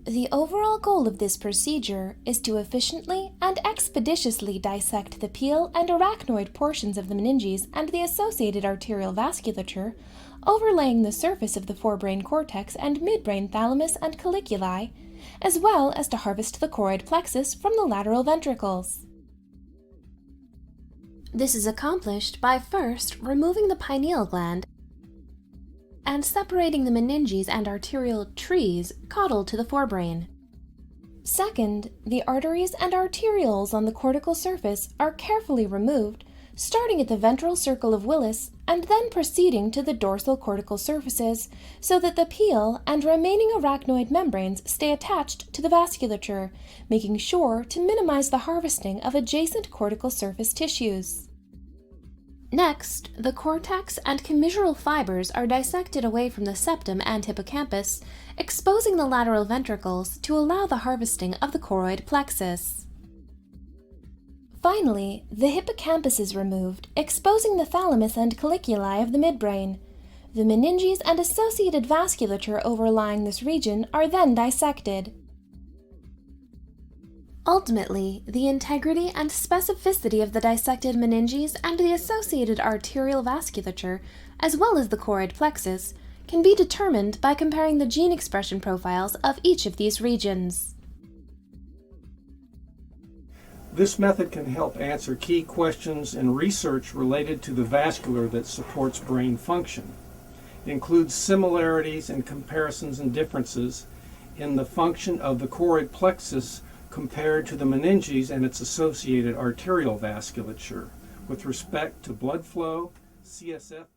The overall goal of this procedure is to efficiently and expeditiously dissect the peel and arachnoid portions of the meninges and the associated arterial vasculature, overlaying the surface of the forebrain cortex and midbrain thalamus and colliculi, as well as to harvest the choroid plexus from the lateral ventricles. This is accomplished by first removing the pineal gland and separating the meninges and arterial trees caudal to the forebrain. Second, the arteries and arterioles on the cortical surface are carefully removed, starting at the ventral circle of Willis and then proceeding to the dorsal cortical surfaces so that the peel and remaining arachnoid membranes stay attached to the vasculature, making sure to minimize the harvesting of adjacent cortical surface tissues. Next, the cortex and commissural fibers are dissected away from the septum and hippocampus, exposing the lateral ventricles to allow the harvesting of the choroid plexus. Finally, the hippocampus is removed, exposing the thalamus and colliculi of the midbrain. The meninges and associated vasculature overlying this region are then dissected. Ultimately, the integrity and specificity of the dissected meninges and the associated arterial vasculature, as well as the choroid plexus, can be determined by comparing the gene expression profiles of each of these regions. This method can help answer key questions in research related to the vascular that supports brain function. It includes similarities and comparisons and differences in the function of the choroid plexus compared to the meninges and its associated arterial vasculature with respect to blood flow, CSF